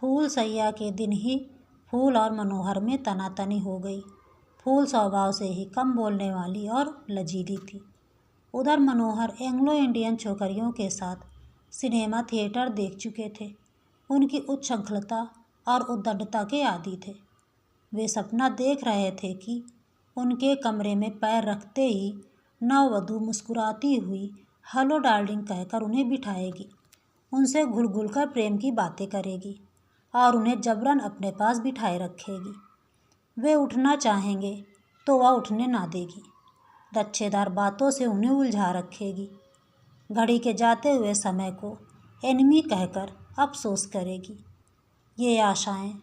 फूल सैया के दिन ही फूल और मनोहर में तनातनी हो गई। फूल स्वभाव से ही कम बोलने वाली और लजीली थी। उधर मनोहर एंग्लो इंडियन छोकरियों के साथ सिनेमा थिएटर देख चुके थे। उनकी उच्छृंखलता और उद्दंडता के आदी थे। वे सपना देख रहे थे कि उनके कमरे में पैर रखते ही नववधु मुस्कुराती हुई हेलो डार्लिंग कहकर उन्हें बिठाएगी, उनसे घुल घुल कर प्रेम की बातें करेगी और उन्हें जबरन अपने पास बिठाए रखेगी। वे उठना चाहेंगे तो वह उठने ना देगी, लच्छेदार बातों से उन्हें उलझा रखेगी, घड़ी के जाते हुए समय को एनिमी कहकर अफसोस करेगी। ये आशाएं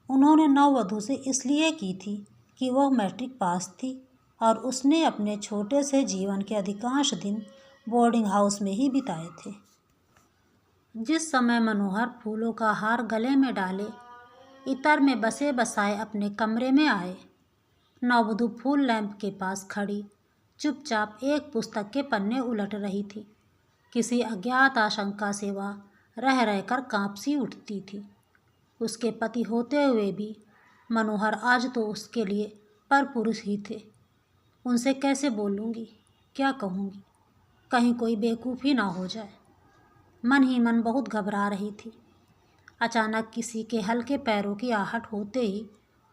उन्होंने नववधु से इसलिए की थी कि वह मैट्रिक पास थी और उसने अपने छोटे से जीवन के अधिकांश दिन बोर्डिंग हाउस में ही बिताए थे। जिस समय मनोहर फूलों का हार गले में डाले इतर में बसे बसाए अपने कमरे में आए, नववधु फूल लैंप के पास खड़ी चुपचाप एक पुस्तक के पन्ने उलट रही थी। किसी अज्ञात आशंका से वह रह रहकर काँप सी उठती थी। उसके पति होते हुए भी मनोहर आज तो उसके लिए परपुरुष ही थे। उनसे कैसे बोलूँगी, क्या कहूँगी, कहीं कोई बेवकूफ़ी ना हो जाए। मन ही मन बहुत घबरा रही थी। अचानक किसी के हल्के पैरों की आहट होते ही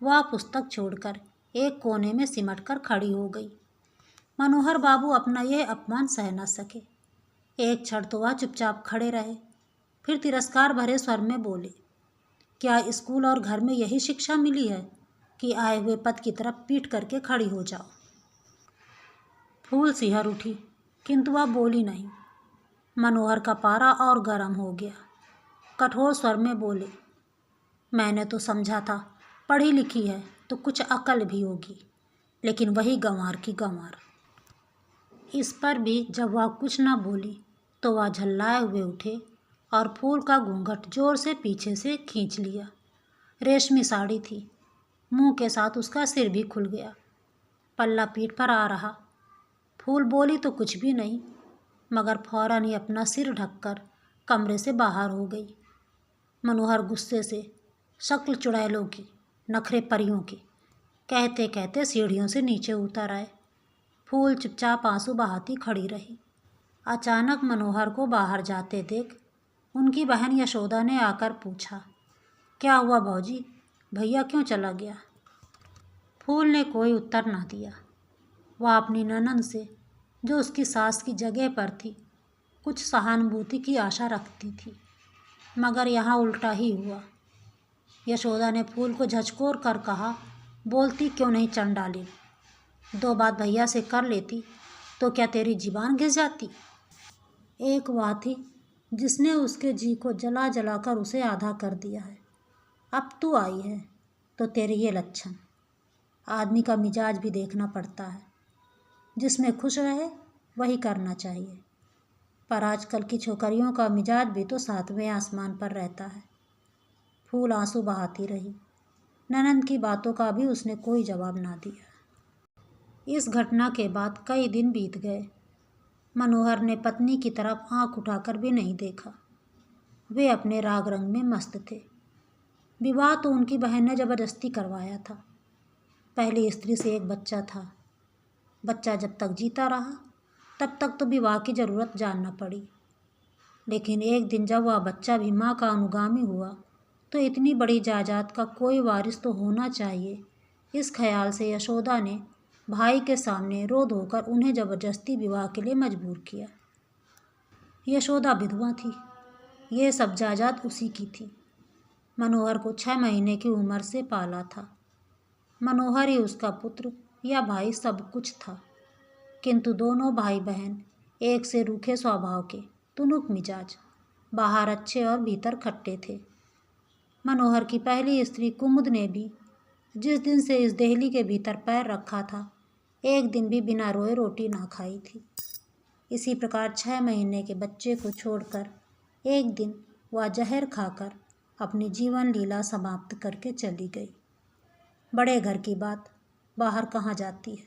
वह पुस्तक छोड़कर एक कोने में सिमट कर खड़ी हो गई। मनोहर बाबू अपना यह अपमान सह न सके। एक क्षण तो वह चुपचाप खड़े रहे, फिर तिरस्कार भरे स्वर में बोले, क्या स्कूल और घर में यही शिक्षा मिली है कि आए हुए पद की तरफ पीठ करके खड़ी हो जाओ? फूल सिहर उठी, किंतु वह बोली नहीं। मनोहर का पारा और गर्म हो गया। कठोर स्वर में बोले, मैंने तो समझा था पढ़ी लिखी है तो कुछ अकल भी होगी, लेकिन वही गंवार की गंवार। इस पर भी जब वह कुछ न बोली तो वह झल्लाए हुए उठे और फूल का घूंघट जोर से पीछे से खींच लिया। रेशमी साड़ी थी, मुंह के साथ उसका सिर भी खुल गया, पल्ला पीठ पर आ रहा। फूल बोली तो कुछ भी नहीं, मगर फौरन ही अपना सिर ढककर कमरे से बाहर हो गई। मनोहर गुस्से से, शक्ल चुड़ैलों की, नखरे परियों की, कहते कहते सीढ़ियों से नीचे उतर आए। फूल चुपचाप आंसू बहाती खड़ी रही। अचानक मनोहर को बाहर जाते देख उनकी बहन यशोदा ने आकर पूछा, क्या हुआ भौजी, भैया क्यों चला गया? फूल ने कोई उत्तर ना दिया। वह अपनी ननंद से, जो उसकी सास की जगह पर थी, कुछ सहानुभूति की आशा रखती थी, मगर यहाँ उल्टा ही हुआ। यशोदा ने फूल को झचकोर कर कहा, बोलती क्यों नहीं चंडाली, दो बात भैया से कर लेती तो क्या तेरी जीबान घिस जाती? एक वह थी जिसने उसके जी को जला जला कर उसे आधा कर दिया है। अब तू आई है तो तेरे ये लक्षण। आदमी का मिजाज भी देखना पड़ता है, जिसमें खुश रहे वही करना चाहिए, पर आजकल की छोकरियों का मिजाज भी तो सातवें आसमान पर रहता है। फूल आंसू बहाती रही। ननंद की बातों का भी उसने कोई जवाब ना दिया। इस घटना के बाद कई दिन बीत गए। मनोहर ने पत्नी की तरफ आंख उठाकर भी नहीं देखा। वे अपने राग रंग में मस्त थे। विवाह तो उनकी बहन ने जबरदस्ती करवाया था। पहली स्त्री से एक बच्चा था। बच्चा जब तक जीता रहा तब तक तो विवाह की ज़रूरत जानना पड़ी, लेकिन एक दिन जब वह बच्चा भी माँ का अनुगामी हुआ तो इतनी बड़ी जायदाद का कोई वारिस तो होना चाहिए। इस ख्याल से यशोदा ने भाई के सामने रो धोकर उन्हें ज़बरदस्ती विवाह के लिए मजबूर किया। यशोदा विधवा थी, ये सब जायदाद उसी की थी। मनोहर को 6 महीने की उम्र से पाला था। मनोहर ही उसका पुत्र या भाई सब कुछ था, किंतु दोनों भाई बहन एक से रूखे स्वभाव के, तुनुक मिजाज, बाहर अच्छे और भीतर खट्टे थे। मनोहर की पहली स्त्री कुमुद ने भी जिस दिन से इस देहली के भीतर पैर रखा था, एक दिन भी बिना रोए रोटी ना खाई थी। इसी प्रकार 6 महीने के बच्चे को छोड़कर एक दिन वह जहर खाकर अपनी जीवन लीला समाप्त करके चली गई। बड़े घर की बात बाहर कहाँ जाती है।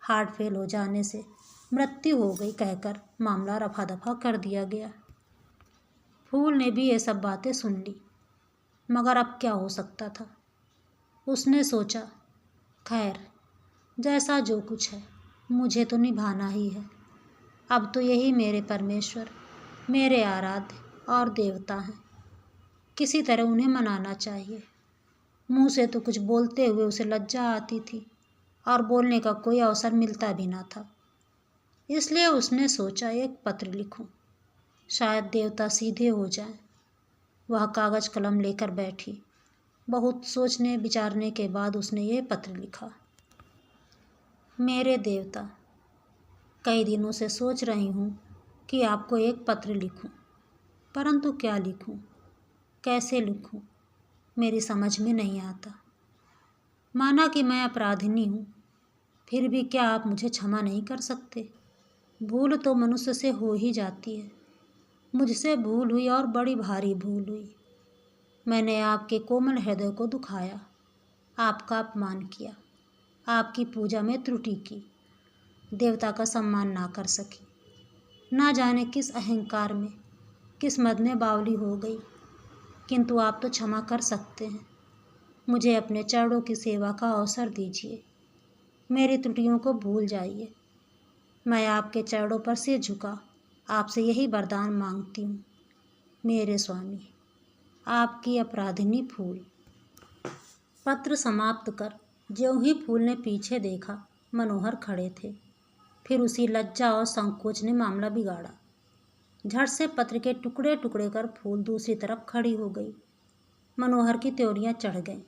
हार्ट फेल हो जाने से मृत्यु हो गई कहकर मामला रफा दफा कर दिया गया। फूल ने भी ये सब बातें सुन ली। मगर अब क्या हो सकता था। उसने सोचा, खैर जैसा जो कुछ है मुझे तो निभाना ही है। अब तो यही मेरे परमेश्वर, मेरे आराध्य और देवता हैं। किसी तरह उन्हें मनाना चाहिए। मुंह से तो कुछ बोलते हुए उसे लज्जा आती थी और बोलने का कोई अवसर मिलता भी ना था। इसलिए उसने सोचा एक पत्र लिखूं, शायद देवता सीधे हो जाएं। वह कागज कलम लेकर बैठी। बहुत सोचने विचारने के बाद उसने ये पत्र लिखा। मेरे देवता, कई दिनों से सोच रही हूँ कि आपको एक पत्र लिखूं, परंतु क्या लिखूं, कैसे लिखूं, मेरी समझ में नहीं आता। माना कि मैं अपराधिनी हूँ, फिर भी क्या आप मुझे क्षमा नहीं कर सकते? भूल तो मनुष्य से हो ही जाती है। मुझसे भूल हुई और बड़ी भारी भूल हुई। मैंने आपके कोमल हृदय को दुखाया, आपका अपमान किया, आपकी पूजा में त्रुटि की, देवता का सम्मान ना कर सकी। ना जाने किस अहंकार में, किस मद में बावली हो गई। किंतु आप तो क्षमा कर सकते हैं। मुझे अपने चरणों की सेवा का अवसर दीजिए। मेरी त्रुटियों को भूल जाइए। मैं आपके चरणों पर सिर झुका आपसे यही वरदान मांगती हूँ, मेरे स्वामी, आपकी अपराधिनी फूल। पत्र समाप्त कर ज्यों ही फूल ने पीछे देखा, मनोहर खड़े थे। फिर उसी लज्जा और संकोच ने मामला बिगाड़ा। झट से पत्र के टुकड़े टुकड़े कर फूल दूसरी तरफ खड़ी हो गई। मनोहर की त्योरियां चढ़ गईं।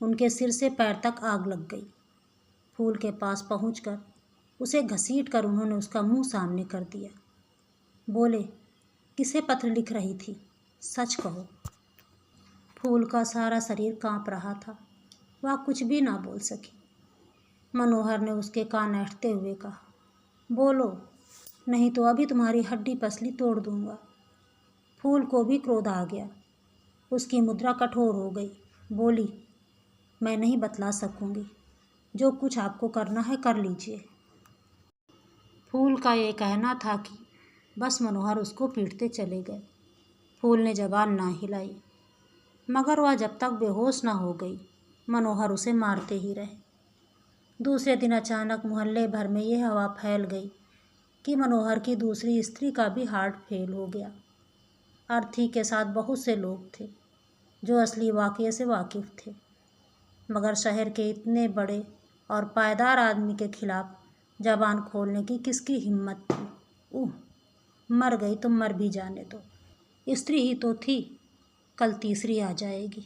उनके सिर से पैर तक आग लग गई। फूल के पास पहुंचकर उसे घसीट कर उन्होंने उसका मुंह सामने कर दिया। बोले, किसे पत्र लिख रही थी, सच कहो। फूल का सारा शरीर कांप रहा था। वह कुछ भी ना बोल सकी। मनोहर ने उसके कान ऐंठते हुए कहा, बोलो, नहीं तो अभी तुम्हारी हड्डी पसली तोड़ दूंगा। फूल को भी क्रोध आ गया। उसकी मुद्रा कठोर हो गई। बोली, मैं नहीं बतला सकूंगी। जो कुछ आपको करना है कर लीजिए। फूल का ये कहना था कि बस मनोहर उसको पीटते चले गए। फूल ने जबान ना हिलाई, मगर वह जब तक बेहोश ना हो गई, मनोहर उसे मारते ही रहे। दूसरे दिन अचानक मोहल्ले भर में यह हवा फैल गई कि मनोहर की दूसरी स्त्री का भी हार्ट फेल हो गया। अर्थी के साथ बहुत से लोग थे जो असली वाक़ये से वाकिफ़ थे, मगर शहर के इतने बड़े और पायदार आदमी के खिलाफ जबान खोलने की किसकी हिम्मत थी। मर गई तो मर भी जाने दो। स्त्री ही तो थी, कल तीसरी आ जाएगी।